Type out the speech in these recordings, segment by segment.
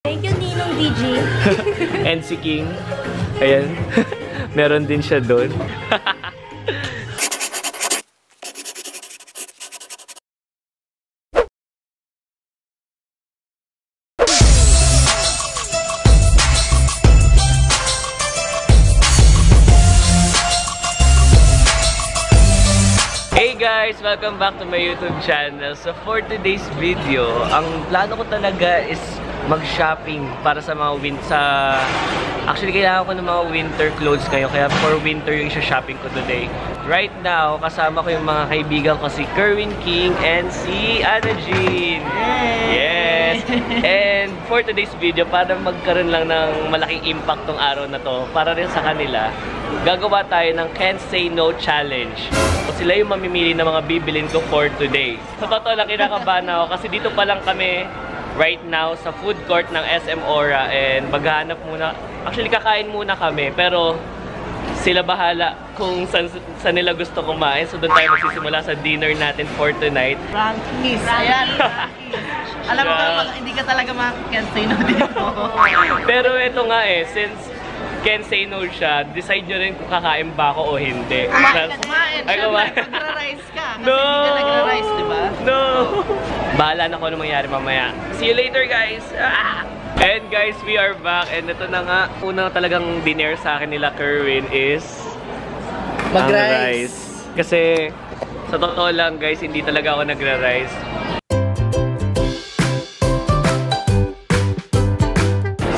Thank you, Ninong DG. And si King. Ayan. Meron din siya doon. Hey guys! Welcome back to my YouTube channel. So for today's video, ang plano ko talaga is mag-shopping para sa mga Actually, kailangan ko ng mga winter clothes ngayon. Kaya for winter yung isa-shopping ko today. Right now, kasama ko yung mga kaibigan ko si Kerwin King and si Ana Jean. Yes! And for today's video, para magkaroon lang ng malaking impact tong araw na to, para rin sa kanila, gagawa tayo ng Can't Say No Challenge. So sila yung mamimili ng mga bibilin ko for today. Sa totoo lang, kinakabahan ako kasi dito pa lang kami right now sa food court ng SM Aura and maghahanap muna. Actually, kakain muna kami pero sila bahala kung saan nila gusto kumain. So doon tayo magsisimula sa dinner natin for tonight. Frankies! Ayan! Alam mo ba, hindi ka talaga can't say no dito. Pero ito nga since can't say no siya, decide nyo rin kung kakain ba ako o hindi. Kumain! Magra-rice ka. Kasi no! hindi ka nagra-rice, diba? No! Bahala na kung ano mangyari mamaya. See you later, guys! And guys, we are back. And ito na nga, unang talagang dinner sa akin nila Kerwin is Mag-rice. Kasi sa totoo lang guys, hindi talaga ako nagra-rice.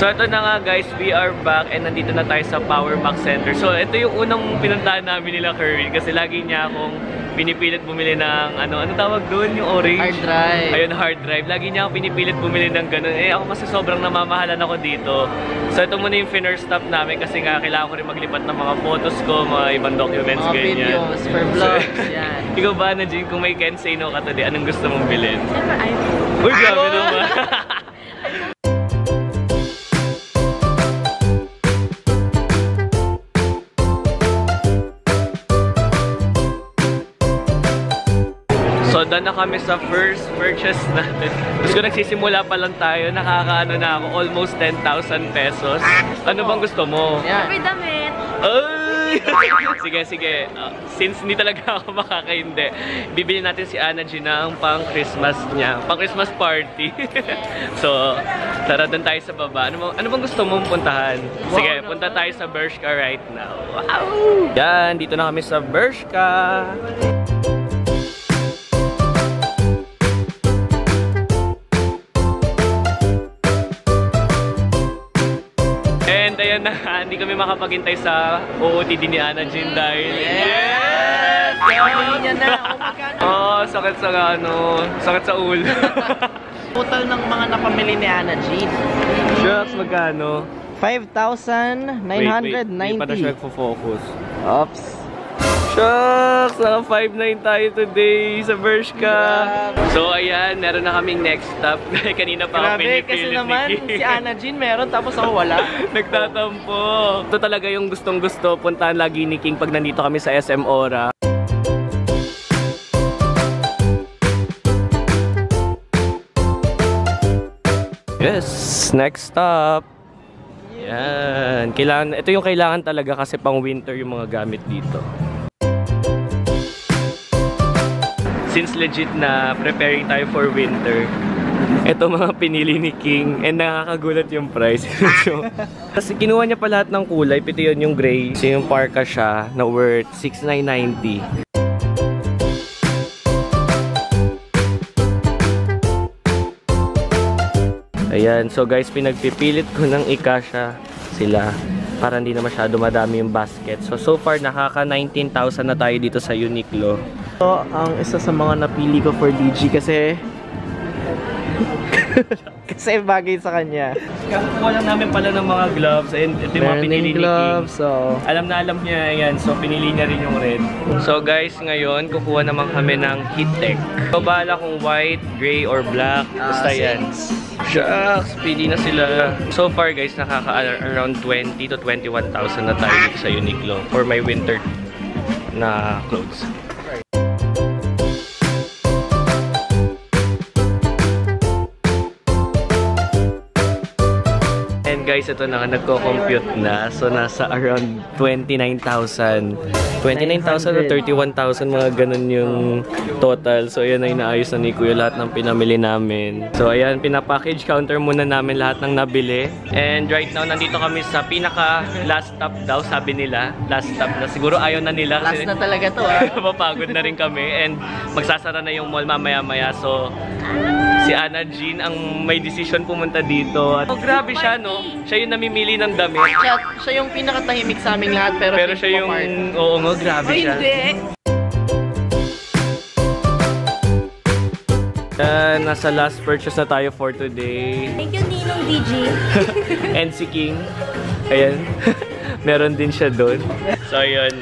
So ito na nga guys, we are back and nandito na tayo sa Power Max Center. So ito yung unang pinuntahan namin nila Kerwin kasi lagi niya akong pinipilit bumili ng ano tawag doon, yung orange? Hard drive. Ayun, hard drive. Lagi niya akong pinipilit bumili ng ganun. Ako kasi sobrang namamahalan ako dito. So ito muna yung first stop namin kasi nga kailangan ko rin maglipat ng mga photos ko, mga ibang documents, mga ganyan. videos for vlogs, yan. Ikaw ba na Jean, kung may Can't Say No ka today, anong gusto mong bilhin? Siyempre, iPhone. Uy, grabe naman. So, doon na kami sa first purchase natin. Gusto ko nagsisimula pa lang tayo. Nakakaano na ako, almost 10,000 pesos. Ano bang gusto mo? Yan. Siyempre, damit. Ay! Sige. Since hindi talaga ako makakaindi, bibili natin si Ana Jean ng pang-Christmas niya. Pang-Christmas party. So, tara doon tayo sa baba. Ano bang gusto mong puntahan? Sige, punta tayo sa Bershka right now. Wow! Yan, dito na kami sa Bershka. Ayan na, hindi kami makapaghintay sa OOTD ni Ana Jean dahil Yes! Niya na. sakit sa ulo. Total ng mga napamili ni Ana Jean. Shucks, magkano? 5,990. Hindi pa na siya nagpo-focus. Oops. Shucks! Naka 5.9 tayo today sa Bershka. So ayan, meron na kaming next stop. Kanina pa ako pinipilit kasi naman si Ana Jean meron tapos ako wala. Nagtatampo. Ito talaga yung gustong-gusto. Puntahan lagi ni King pag nandito kami sa SM Aura. Yes, next stop. Yan. Ito yung kailangan talaga kasi pang winter yung mga gamit dito. Since legit na preparing tayo for winter, ito mga pinili ni King and nakakagulat yung price. So, kasi kinuha niya pa lahat ng kulay, pati yun yung gray. So yung parka siya na worth 6,990. Ayan, so guys, pinagpipilit ko ng ikasya sila para hindi na masyado madami yung basket. So far, nakaka 19,000 na tayo dito sa Uniqlo. Ito ang isa sa mga napili ko for DG kasi bagay sa kanya. Kuha lang namin pala ng mga gloves and ito yung mga pinili ni King. So Alam niya yan, so pinili niya rin yung red. So guys, ngayon kukuha naman kami ng Heattech. So bahala kung white, gray, or black. Basta yan. Shucks, pili na sila. So far guys, nakaka-around 20 to 21,000 na tayo dito sa Uniqlo for my winter na clothes. Ayan guys, ito na nga, nagko-compute na. So, nasa around 29,000. 29,000 o 31,000, mga ganun yung total. So, ayan na inaayos na ni Kuya lahat ng pinamili namin. So, ayan, pinapackage counter muna namin lahat ng nabili. And right now, nandito kami sa pinaka last stop daw, sabi nila. Last stop na. Siguro ayaw na nila. Last na talaga to ah. Mapagod na rin kami. And magsasara na yung mall mamaya-maya. So, si Ana Jean ang may decision pumunta dito. At, oh, grabe siya, no? Siya yung namimili ng damit. Siya yung pinakatahimik sa aming lahat, pero Siya yung, oo nga, grabe siya. Nasa last purchase na tayo for today. Thank you, Ninong DG. And si King. Ayan. Meron din siya doon. So, ayun.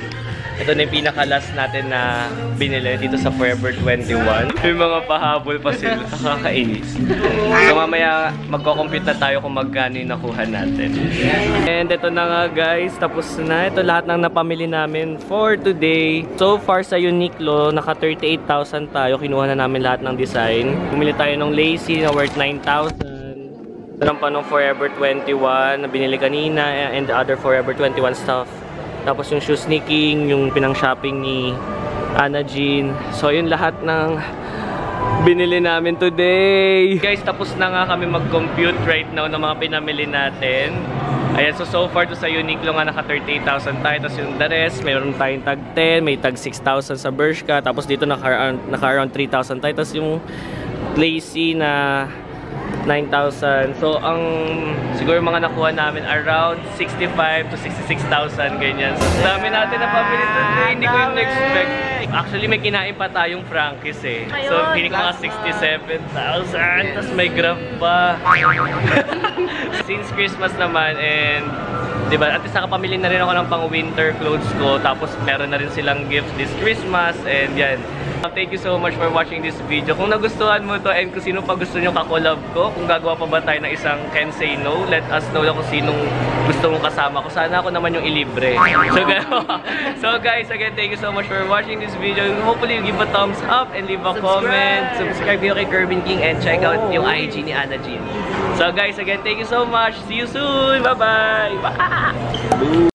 Ito na yung pinaka-last natin na binili dito sa Forever 21. May mga pahabol pa sila. Nakakainis. So, mamaya magko-compute na tayo kung magkano yung nakuha natin. And ito na nga guys. Tapos na. Ito lahat ng napamili namin for today. So far sa Uniqlo, naka 38,000 tayo. Kinuha na namin lahat ng design. Bumili tayo ng lacy na worth 9,000. Meron pa ng Forever 21 na binili kanina. And the other Forever 21 stuff. Tapos yung shoes ni King, yung pinang-shopping ni Ana Jean. So, yun lahat ng binili namin today. Guys, tapos na nga kami mag-compute right now ng mga pinamili natin. Ayan, so far to sa Uniqlo nga naka 38,000 tayo. Tapos yung the rest, mayroon tayong tag 10, may tag 6,000 sa Bershka. Tapos dito naka around 3,000 tayo. Tapos yung lacy na 9,000. So, ang siguro mga nakuha namin around 65 to 66,000 ganyan. So, dami natin na pabili today. Hindi ko yung expect. Actually, may kinain pa tayong Frankie's eh. So, hindi ko nga 67,000. Tapos may Grab pa. Since Christmas naman and diba, at least nakapamili na rin ako ng pang winter clothes ko. Tapos meron na rin silang gift this Christmas. And yan. Thank you so much for watching this video. Kung nagustuhan mo to and kung sino pa gusto nyo kakolab ko, kung gagawa pa ba tayo ng isang Can Say No, let us know lang kung sinong gusto mong kasama ko. Sana ako naman yung ilibre. So guys, again, thank you so much for watching this video. Hopefully, you give a thumbs up and leave a comment. Subscribe nyo kay Kerbin King and check out yung IG ni Ana Jean. So guys, again, thank you so much. See you soon. Bye-bye. Bye.